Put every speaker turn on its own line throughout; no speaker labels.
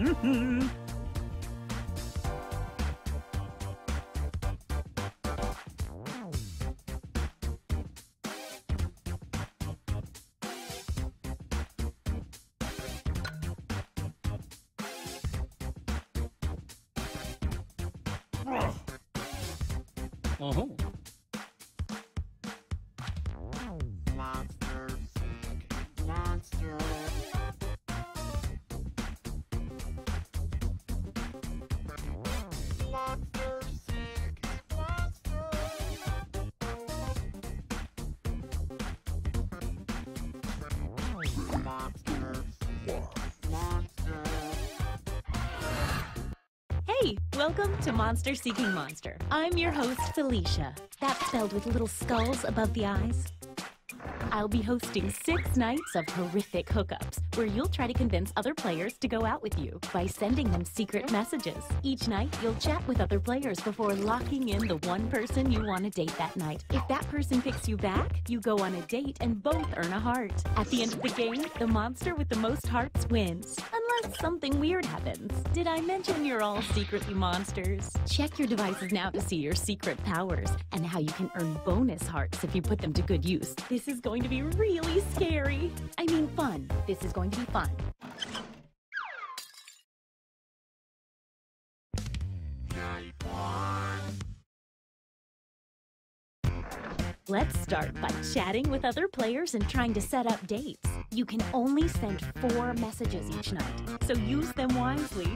Oh.
Monster seeking monster. Monster seeking monster. Monster seeking monster.
Hey, welcome to Monster Seeking Monster. I'm your host, Felicia. That's spelled with little skulls above the eyes. I'll be hosting 6 nights of horrific hookups, where you'll try to convince other players to go out with you by sending them secret messages. Each night, you'll chat with other players before locking in the one person you want to date that night. If that person picks you back, you go on a date and both earn a heart. At the end of the game, the monster with the most hearts wins. Unless something weird happens. Did I mention you're all secretly monsters? Check your devices now to see your secret powers and how you can earn bonus hearts if you put them to good use. This is going to be really scary. I mean fun. This is going to be fun.
Night 1.
Let's start by chatting with other players and trying to set up dates. You can only send 4 messages each night, so use them wisely.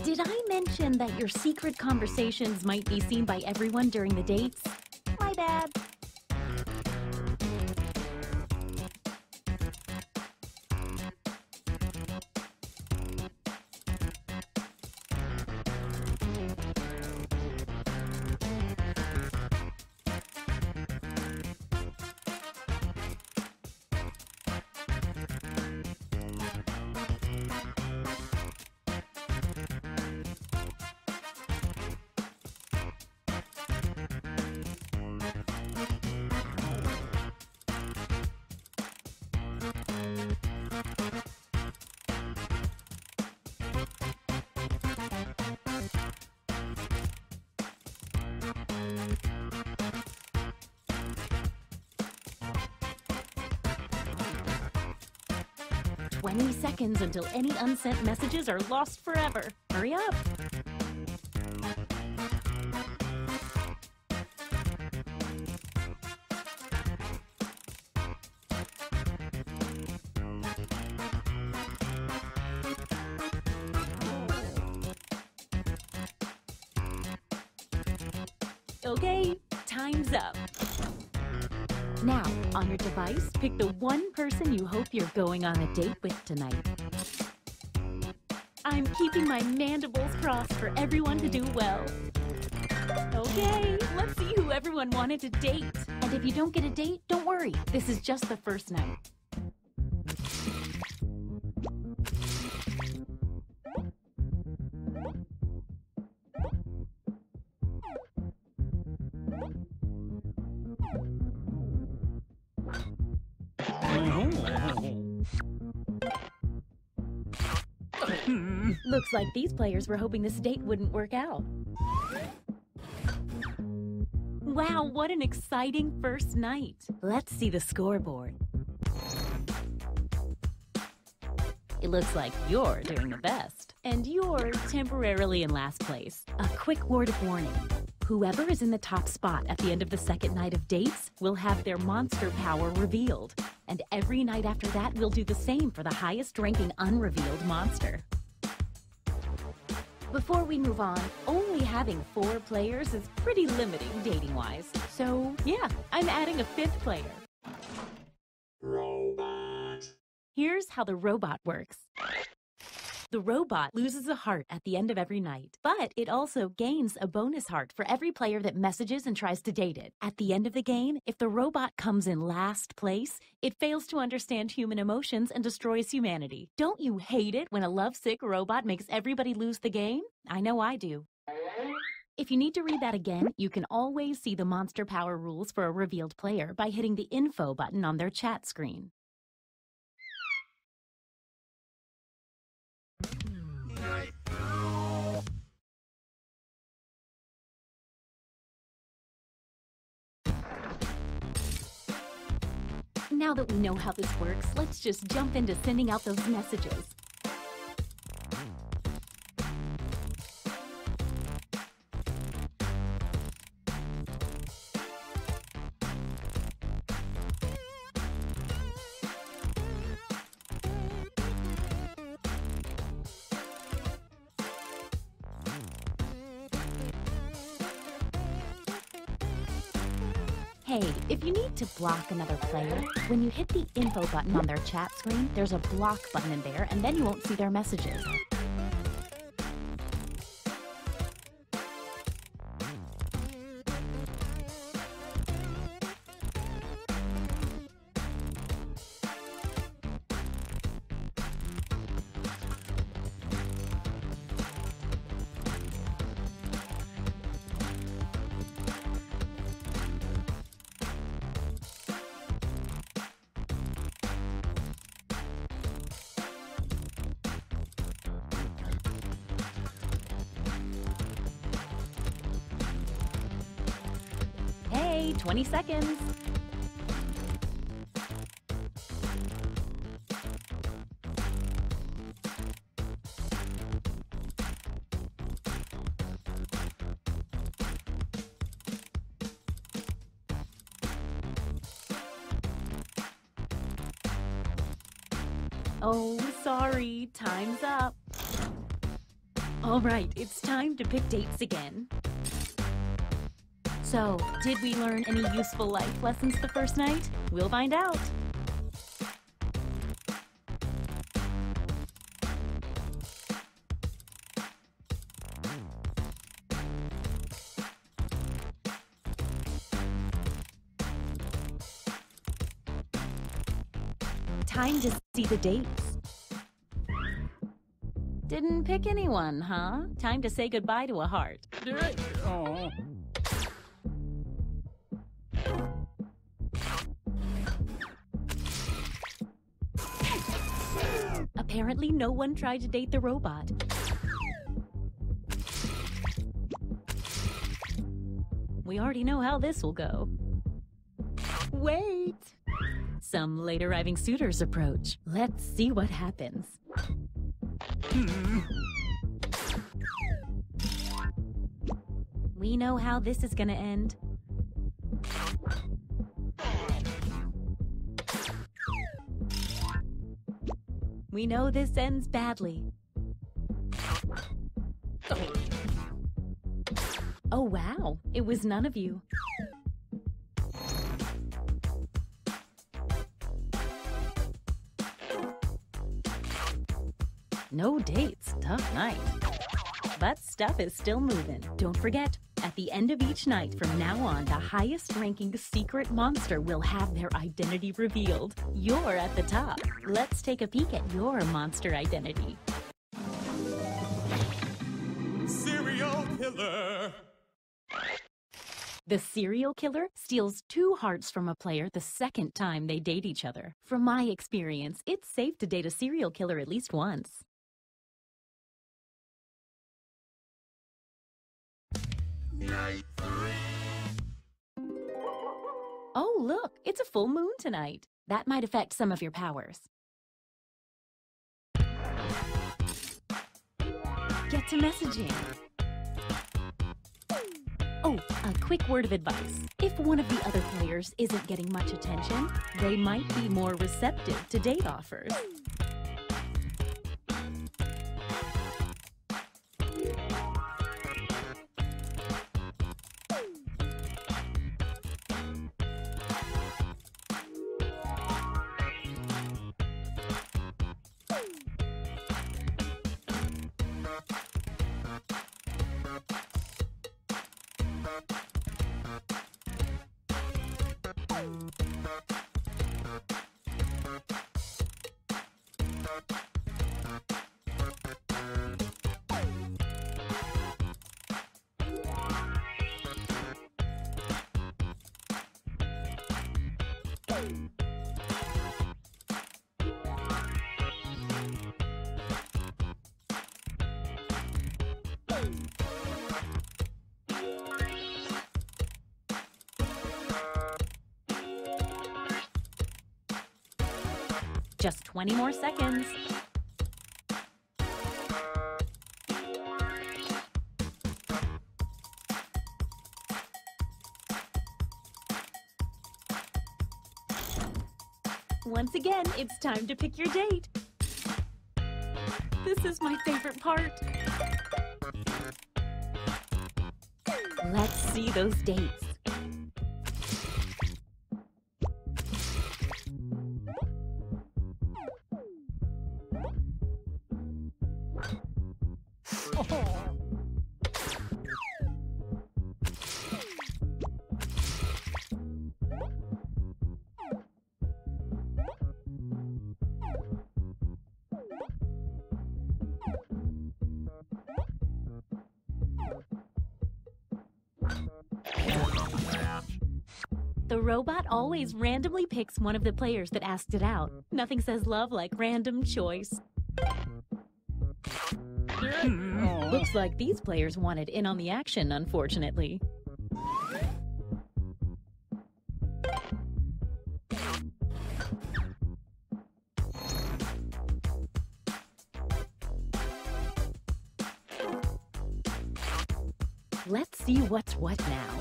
Did I mention that your secret conversations might be seen by everyone during the dates? My bad. "20 seconds until any unsent messages are lost forever. Hurry up." Okay, time's up. Now, on your device, pick the one person you hope you're going on a date with tonight. I'm keeping my mandibles crossed for everyone to do well. Okay, let's see who everyone wanted to date. And if you don't get a date, don't worry. This is just the first night. Looks like these players were hoping this date wouldn't work out. Wow, what an exciting first night. Let's see the scoreboard. It looks like you're doing the best. And you're temporarily in last place. A quick word of warning. Whoever is in the top spot at the end of the second night of dates will have their monster power revealed. And every night after that, we'll do the same for the highest ranking unrevealed monster. Before we move on, only having 4 players is pretty limiting dating-wise. So, yeah, I'm adding a 5th player.
Robot.
Here's how the robot works. The robot loses a heart at the end of every night, but it also gains a bonus heart for every player that messages and tries to date it. At the end of the game, if the robot comes in last place, it fails to understand human emotions and destroys humanity. Don't you hate it when a lovesick robot makes everybody lose the game? I know I do. If you need to read that again, you can always see the monster power rules for a revealed player by hitting the info button on their chat screen. Now that we know how this works, let's just jump into sending out those messages. Hey, if you need to block another player, when you hit the info button on their chat screen, there's a block button in there, and then you won't see their messages. Hey, 20 seconds. Oh, sorry, time's up. All right, it's time to pick dates again. So, did we learn any useful life lessons the first night? We'll find out. Time to see the dates. Didn't pick anyone, huh? Time to say goodbye to a heart.
Oh.
Apparently, no one tried to date the robot. We already know how this will go. Wait! Some late arriving suitors approach. Let's see what happens. We know how this is gonna end. We know this ends badly. Oh wow, it was none of you. No dates, tough night. But stuff is still moving. Don't forget, at the end of each night from now on, the highest ranking secret monster will have their identity revealed. You're at the top. Let's take a peek at your monster identity.
Serial killer.
The serial killer steals 2 hearts from a player the second time they date each other. From my experience, it's safe to date a serial killer at least once.
Night 3.
Oh, look, it's a full moon tonight. That might affect some of your powers. Get to messaging. Oh, a quick word of advice. If one of the other players isn't getting much attention, they might be more receptive to date offers. Just 20 more seconds. Once again, it's time to pick your date. This is my favorite part. Let's see those dates. The robot always randomly picks one of the players that asked it out. Nothing says love like random choice. Looks like these players wanted in on the action, unfortunately. Let's see what's what now.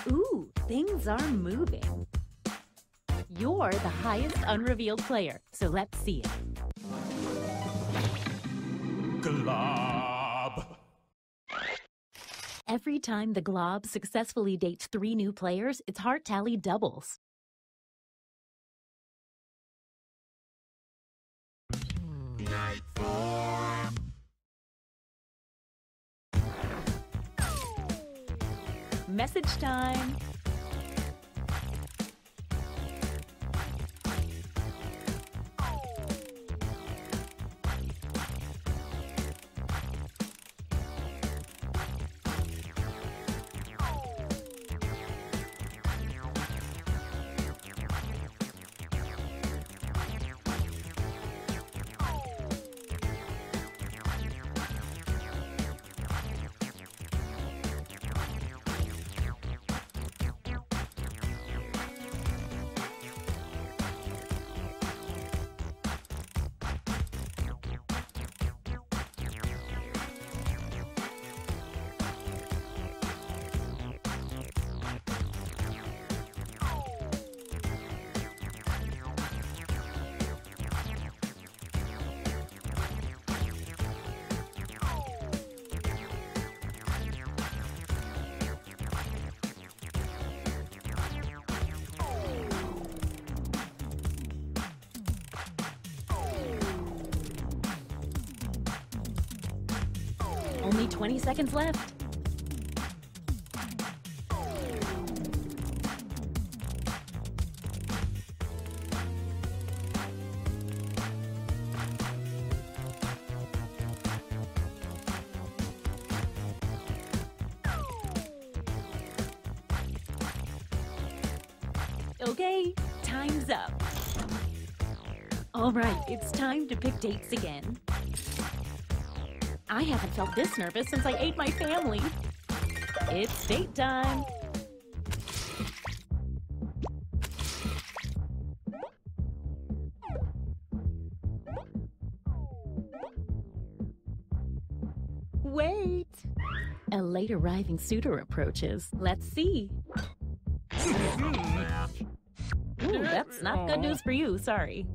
Ooh, things are moving. You're the highest unrevealed player, so let's see it.
Glob.
Every time the Glob successfully dates 3 new players, its heart tally doubles.
Night 4.
Message time. Only 20 seconds left. Okay, time's up. All right, it's time to pick dates again. I haven't felt this nervous since I ate my family. It's date time. Wait. A late arriving suitor approaches. Let's see. Ooh, that's not good news for you, sorry.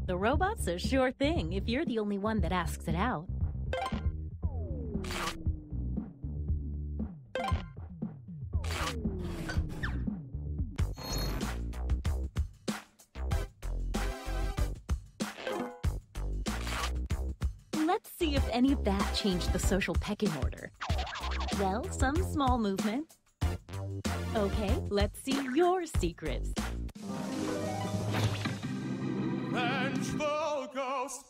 The robot's a sure thing if you're the only one that asks it out. Let's see if any of that changed the social pecking order. Well, some small movement. Okay, let's see your secrets.
Vengeful ghost.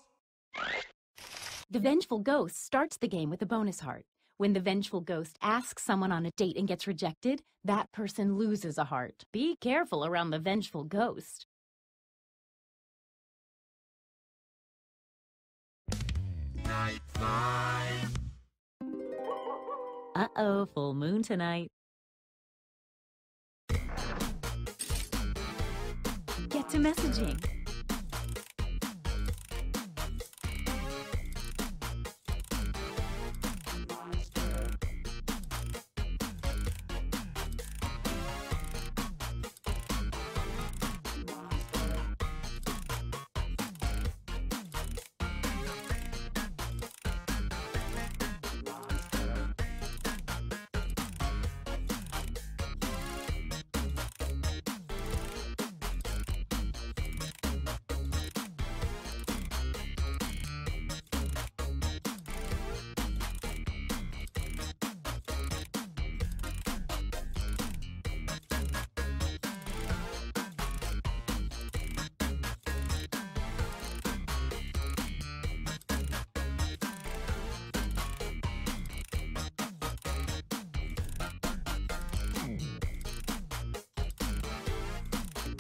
The Vengeful Ghost starts the game with a bonus heart. When the Vengeful Ghost asks someone on a date and gets rejected, that person loses a heart. Be careful around the Vengeful Ghost.
Night 5.
Uh-oh, full moon tonight. Get to messaging.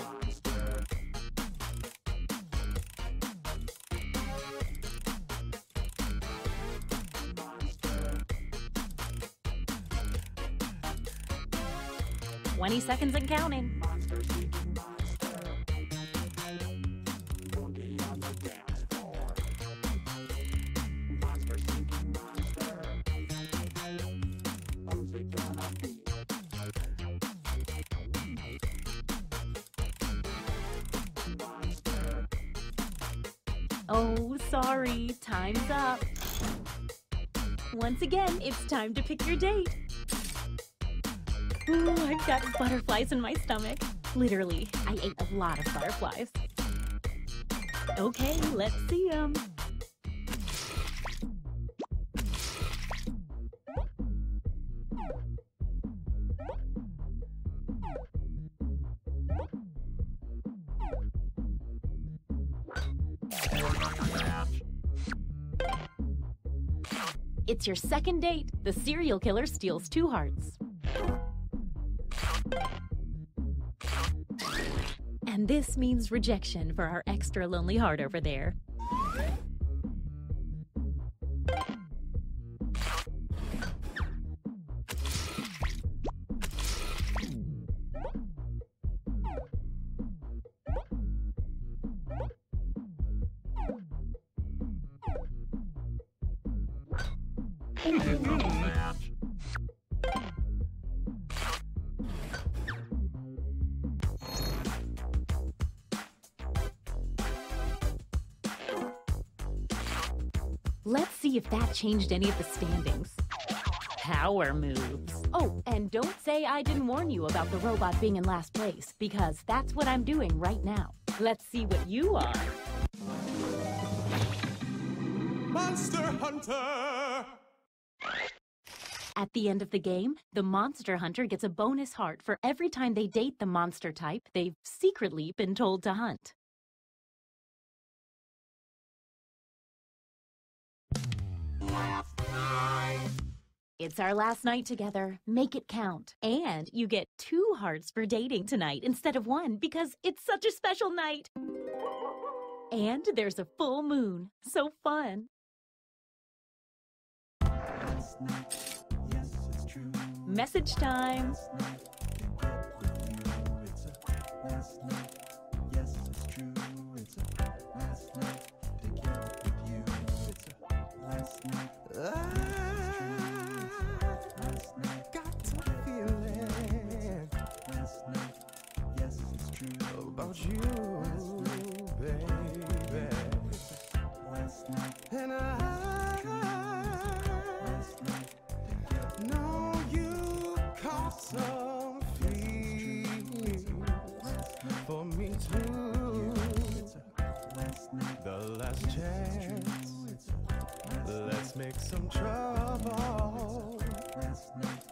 Monster.
20 seconds and counting.
Monster seeking monster. Boogie on the dance floor. Monster seeking monster. Who's it gonna be? Monster.
Oh, sorry, time's up. Once again, it's time to pick your date. Ooh, I've got butterflies in my stomach. Literally, I ate a lot of butterflies. Okay, let's see them. It's your second date. The serial killer steals 2 hearts. And this means rejection for our extra lonely heart over there. Let's see if that changed any of the standings. Power moves. Oh, and don't say I didn't warn you about the robot being in last place, because that's what I'm doing right now. Let's see what you are.
Monster Hunter.
At the end of the game, the Monster Hunter gets a bonus heart for every time they date the monster type they've secretly been told to hunt.
Last night.
It's our last night together. Make it count. And you get 2 hearts for dating tonight instead of 1 because it's such a special night. And there's a full moon. So fun.
Last night, yes, it's true.
Message time.
Last night, to get with you. It's a last night, yes, it's true. It's a last night to get with you. It's a last night. Last night, got to feel it. Last night, yes, it's true. About you, baby. Last night, and last night, know you caught some feelings for me too. The last chance, let's make some trouble.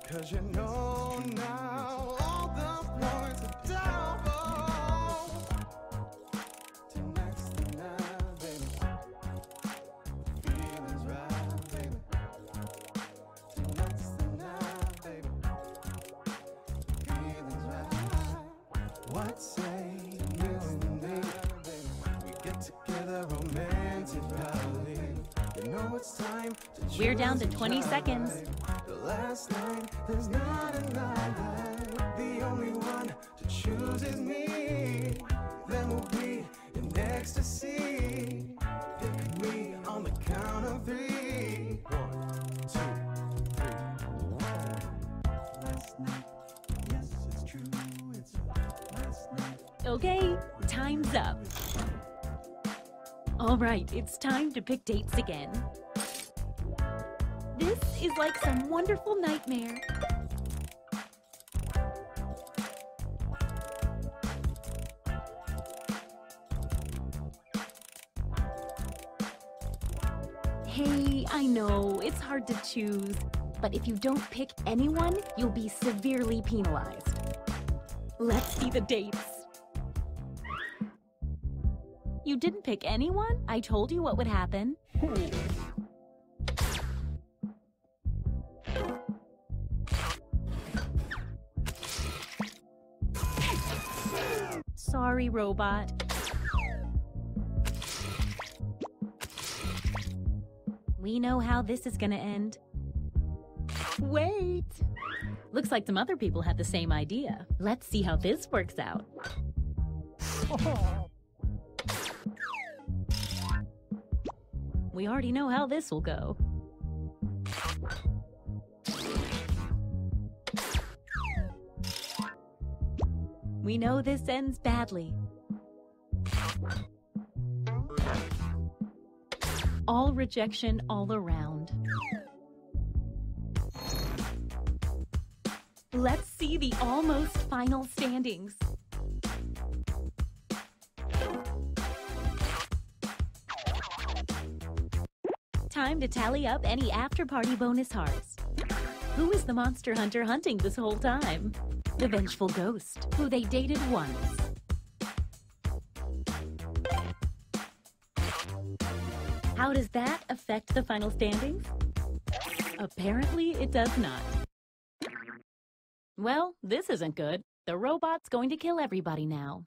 'Cause you know now all the points are double. Tonight's the night, baby. Feelings right, baby. Tonight's the night, baby. Feelings right. What say you and me? We get together romantically. You know it's time to choose.
We're down to
each
20
other,
seconds.
baby. The last night, there's not another. The only one to choose is me. Then we'll be in ecstasy. Pick me on the count of 3. 1, 2, 3. Last night, yes, it's true. It's last night.
Okay, time's up. All right, it's time to pick dates again. This is like some wonderful nightmare. Hey, I know, it's hard to choose, but if you don't pick anyone, you'll be severely penalized. Let's see the dates. You didn't pick anyone? I told you what would happen. Sorry, robot. We know how this is gonna end. Wait! Looks like some other people had the same idea. Let's see how this works out. We already know how this will go. We know this ends badly. All rejection all around. Let's see the almost final standings. Time to tally up any after-party bonus hearts. Who is the monster hunter hunting this whole time? The vengeful ghost, who they dated once. How does that affect the final standings? Apparently, it does not. Well, this isn't good. The robot's going to kill everybody now.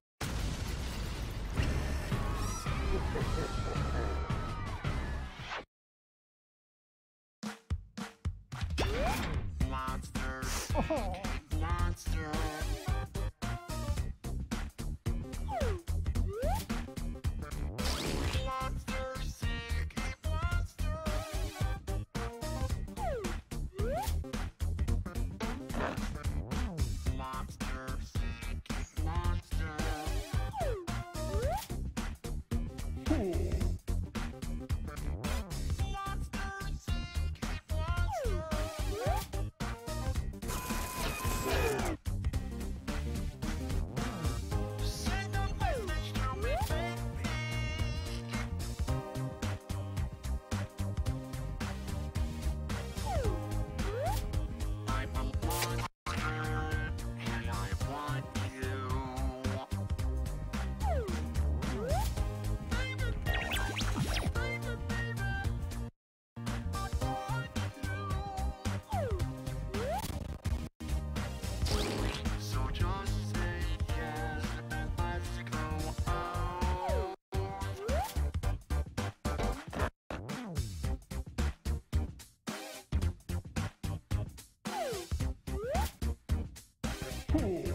Cool.